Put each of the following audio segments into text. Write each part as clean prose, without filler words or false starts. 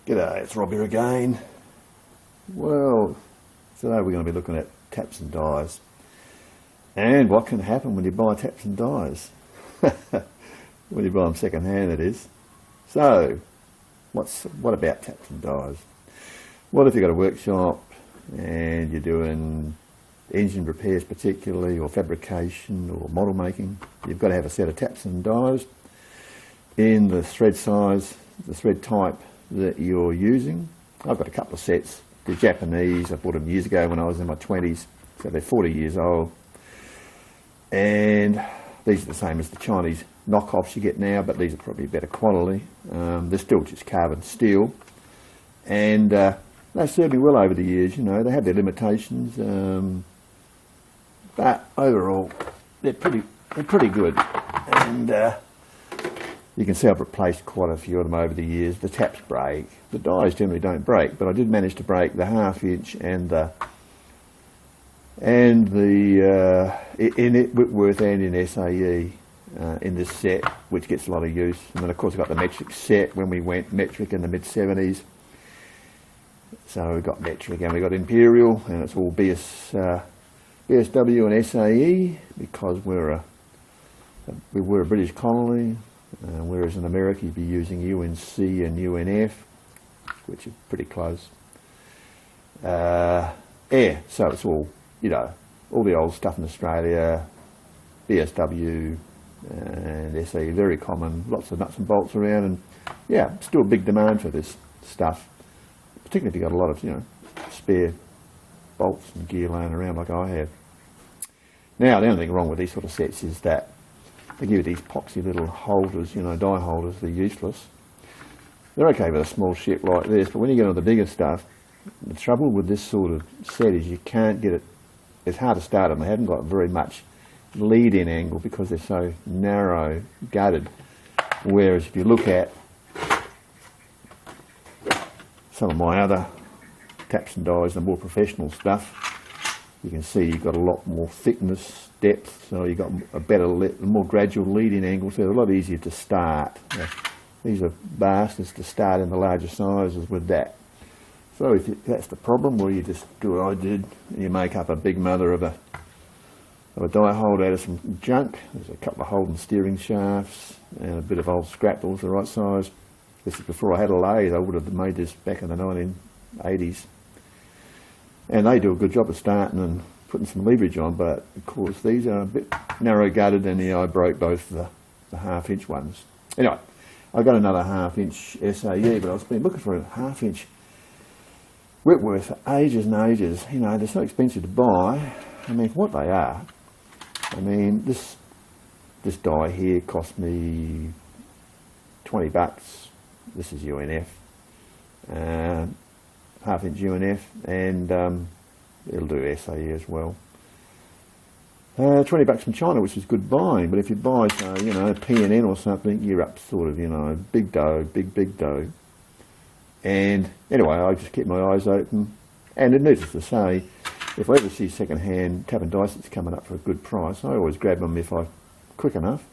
G'day, it's Rob here again. Well, today we're going to be looking at taps and dies and what can happen when you buy taps and dies. When you buy them second hand, that is. So, what about taps and dies? Well, if you've got a workshop and you're doing engine repairs particularly, or fabrication or model making, you've got to have a set of taps and dies in the thread size, the thread type that you're using. I've got a couple of sets. They're Japanese. I bought them years ago when I was in my 20s, so they're 40 years old. And these are the same as the Chinese knockoffs you get now, but these are probably better quality. They're still just carbon steel, and they served me well over the years. You know, they have their limitations, but overall they're pretty good. And you can see I've replaced quite a few of them over the years. The taps break. The dies generally don't break, but I did manage to break the 1/2 inch in Whitworth and in SAE in this set, which gets a lot of use. And then of course I got the metric set when we went metric in the mid-70s. So we got metric and we got imperial, and it's all BSW and SAE because we were a British colony. Whereas in America you'd be using UNC and UNF, which are pretty close. So it's all, you know, all the old stuff in Australia, BSW and SE, very common, lots of nuts and bolts around, and yeah, still a big demand for this stuff, particularly if you've got a lot of, you know, spare bolts and gear laying around like I have. Now, the only thing wrong with these sort of sets is that they give you these poxy little holders, you know, die holders. They're useless. They're okay with a small ship like this, but when you get on the bigger stuff, the trouble with this sort of set is you can't get it. It's hard to start them. They haven't got very much lead-in angle because they're so narrow gutted. Whereas if you look at some of my other taps and dies, the more professional stuff, you can see you've got a lot more thickness, depth, so you've got a better, more gradual lead-in angle, so they're a lot easier to start. These are bastards to start in the larger sizes with that. So if that's the problem, well, you just do what I did, and you make up a big mother of a die hold out of some junk. There's a couple of Holden steering shafts and a bit of old scrap that was the right size. This is before I had a lathe. I would have made this back in the 1980s. And they do a good job of starting and putting some leverage on, but of course these are a bit narrow gutted, and I broke both the 1/2 inch ones. Anyway, I got another 1/2 inch SAE, but I've been looking for a 1/2 inch Whitworth for ages and ages. You know, they're so expensive to buy. I mean, for what they are, I mean, this die here cost me $20. This is UNF. 1/2 inch UNF, and it'll do SAE as well. $20 from China, which is good buying, but if you buy, you know, P&N or something, you're up sort of, you know, big dough, big dough. And anyway, I just keep my eyes open, and it needless to say, if I ever see second-hand tap and dice that's coming up for a good price, I always grab them if I'm quick enough.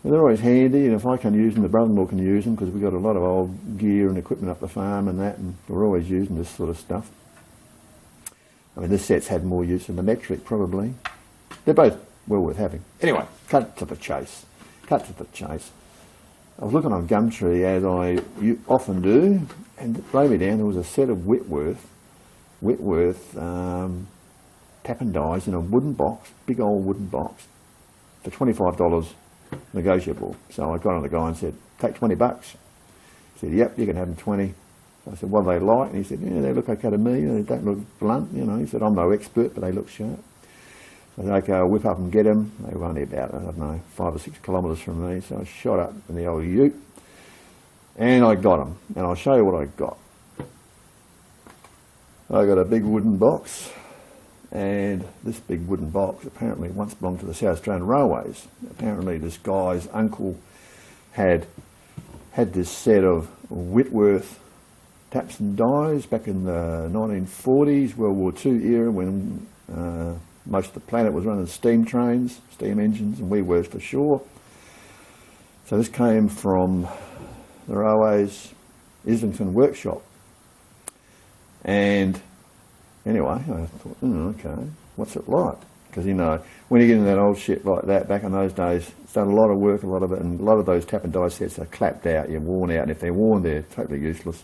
And they're always handy, and if I can use them, the brother-in-law can use them, because we've got a lot of old gear and equipment up the farm and that, and we're always using this sort of stuff. I mean, this set's had more use than the metric, probably. They're both well worth having. Anyway, cut to the chase. I was looking on Gumtree, as I often do, and it blew me down. There was a set of Whitworth tap and dies in a wooden box, big old wooden box, for $25. Negotiable. So I got on the guy and said, take $20. He said, yep, you can have them 20. I said, what do they like? And he said, yeah, they look okay to me. They don't look blunt, you know. He said, I'm no expert, but they look sharp. I said, okay, I'll whip up and get them. They were only about, I don't know, 5 or 6 kilometres from me. So I shot up in the old ute, and I got them. And I'll show you what I got. I got a big wooden box. And this big wooden box apparently once belonged to the South Australian Railways. Apparently this guy's uncle had this set of Whitworth taps and dies back in the 1940s, World War II era, when most of the planet was running steam trains, steam engines, and we were for sure. So this came from the railways, Islington workshop. And anyway, I thought, okay, what's it like? Because, you know, when you get in that old shit like that, back in those days, it's done a lot of work, a lot of it, and a lot of those tap and die sets are clapped out, you're worn out, and if they're worn, they're totally useless.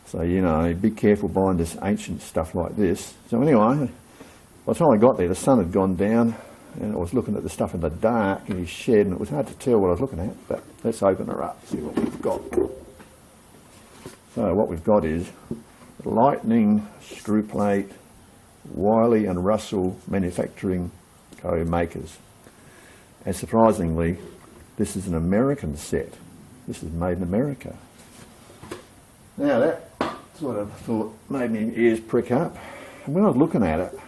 So, you know, be careful buying this ancient stuff like this. So anyway, by the time I got there, the sun had gone down, and I was looking at the stuff in the dark in his shed, and it was hard to tell what I was looking at, but let's open her up, see what we've got. So what we've got is Lightning screw plate, Wiley and Russell Manufacturing Co. makers. And surprisingly, this is an American set. This is made in America. Now that sort of thought made me ears prick up. And when I was looking at it,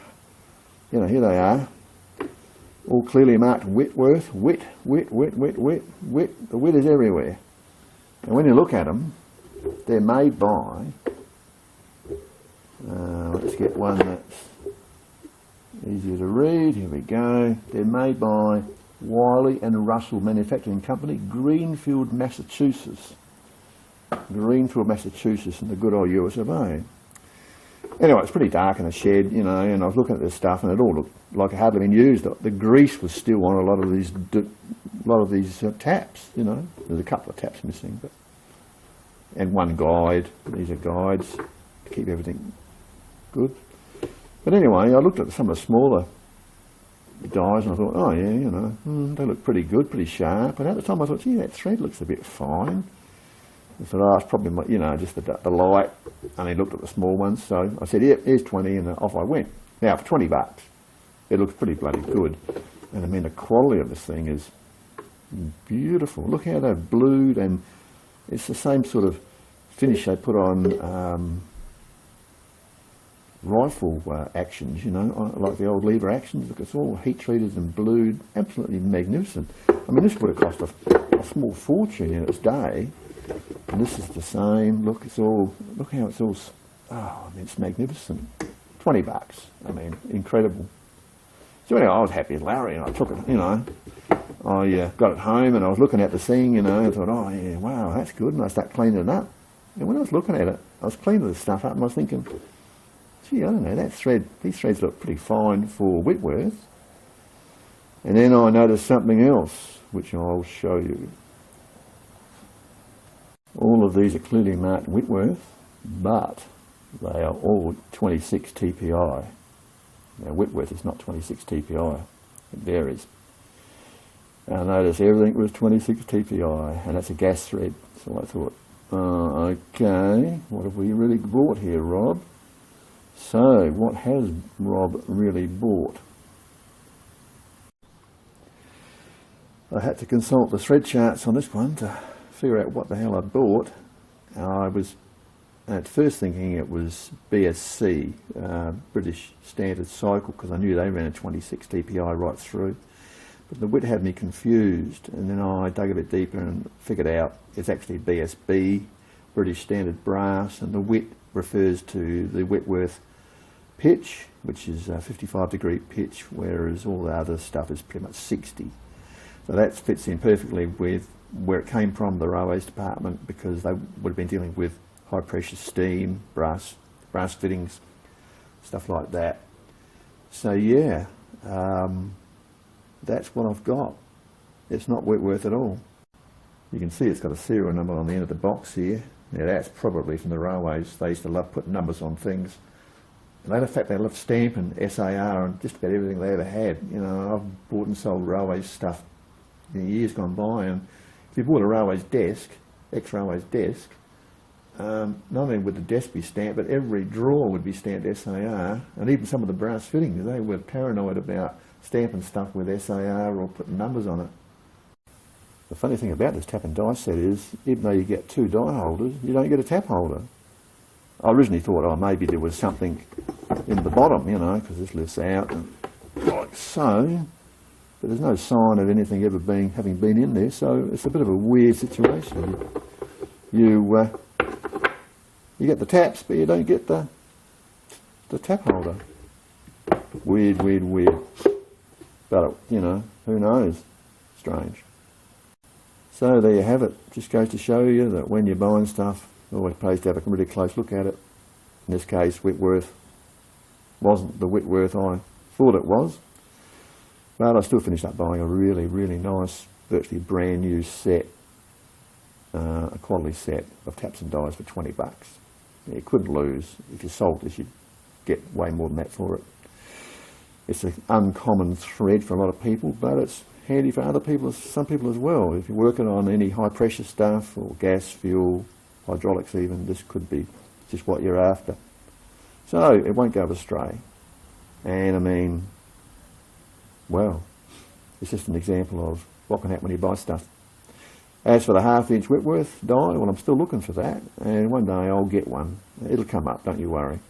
you know, here they are, all clearly marked Whitworth, Whit. The Whit is everywhere. And when you look at them, they're made by, let's get one that's easier to read, here we go. They're made by Wiley and Russell Manufacturing Company, Greenfield, Massachusetts. Greenfield, Massachusetts in the good old US of A. Anyway, it's pretty dark in the shed, you know, and I was looking at this stuff and it all looked like it hadn't been used. The grease was still on a lot of these taps, you know. There's a couple of taps missing, but and one guide. These are guides to keep everything good. But anyway, I looked at some of the smaller dies and I thought, oh yeah, you know, they look pretty good, pretty sharp. And at the time I thought, gee, that thread looks a bit fine. I thought, oh, it's probably, you know, just the light. And I looked at the small ones, so I said, yeah, here's 20, and off I went. Now, for $20, it looks pretty bloody good. And I mean, the quality of this thing is beautiful. Look how they've blued, and it's the same sort of finish they put on rifle actions, you know, like the old lever actions. Look, it's all heat treated and blued, absolutely magnificent. I mean, this would have cost a small fortune in its day. And this is the same. Look, it's all. Look how it's all. Oh, I mean, it's magnificent. $20. I mean, incredible. So anyway, I was happy as Larry, and I took it. You know, I got it home, and I was looking at the thing. You know, and I thought, oh yeah, wow, that's good. And I started cleaning it up. And when I was looking at it, I was cleaning the stuff up, and I was thinking, gee, I don't know, that thread. These threads look pretty fine for Whitworth. And then I noticed something else, which I'll show you. All of these are clearly marked Whitworth, but they are all 26 TPI. Now Whitworth is not 26 TPI, it varies. And I noticed everything was 26 TPI, and that's a gas thread. So I thought, okay, what have we really bought here, Rob? So, what has Rob really bought? I had to consult the thread charts on this one to figure out what the hell I bought. I was at first thinking it was BSC, British Standard Cycle, because I knew they ran a 26 TPI right through. But the Whit had me confused, and then I dug a bit deeper and figured out it's actually BSB, British Standard Brass, and the Whit refers to the Whitworth pitch, which is a 55-degree pitch, whereas all the other stuff is pretty much 60. So that fits in perfectly with where it came from, the railways department, because they would have been dealing with high pressure steam, brass fittings, stuff like that. So yeah, that's what I've got. It's not Whitworth at all. You can see it's got a serial number on the end of the box here. Now that's probably from the railways. They used to love putting numbers on things. And in fact, they loved stamping SAR and just about everything they ever had. You know, I've bought and sold railways stuff in years gone by, and if you bought a railways desk, ex-railways desk, not only would the desk be stamped, but every drawer would be stamped SAR, and even some of the brass fittings, they were paranoid about stamping stuff with SAR or putting numbers on it. The funny thing about this tap and die set is, even though you get two die holders, you don't get a tap holder. I originally thought, oh, maybe there was something in the bottom, you know, because this lifts out, and like so. But there's no sign of anything ever having been in there, so it's a bit of a weird situation. You get the taps, but you don't get the tap holder. Weird. But, you know, who knows? Strange. So there you have it. Just goes to show you that when you're buying stuff, Always pays to have a really close look at it. In this case, Whitworth wasn't the Whitworth I thought it was, but I still finished up buying a really, really nice, virtually brand new set, a quality set of taps and dies for $20. You couldn't lose. If you sold this, you'd get way more than that for it. It's an uncommon thread for a lot of people, but it's handy for other people, some people as well. If you're working on any high pressure stuff, or gas, fuel, hydraulics even, this could be just what you're after. So it won't go astray. And I mean, well, it's just an example of what can happen when you buy stuff. As for the 1/2 inch Whitworth die, well, I'm still looking for that, and one day I'll get one. It'll come up, don't you worry.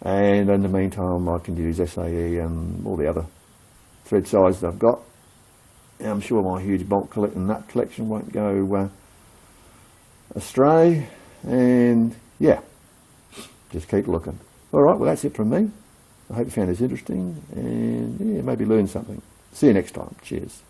And in the meantime, I can use SAE and all the other thread sizes I've got. And I'm sure my huge bolt and nut collection won't go astray. And yeah, just keep looking. All right, well, that's it from me. I hope you found this interesting, and yeah, maybe learn something. See you next time. Cheers.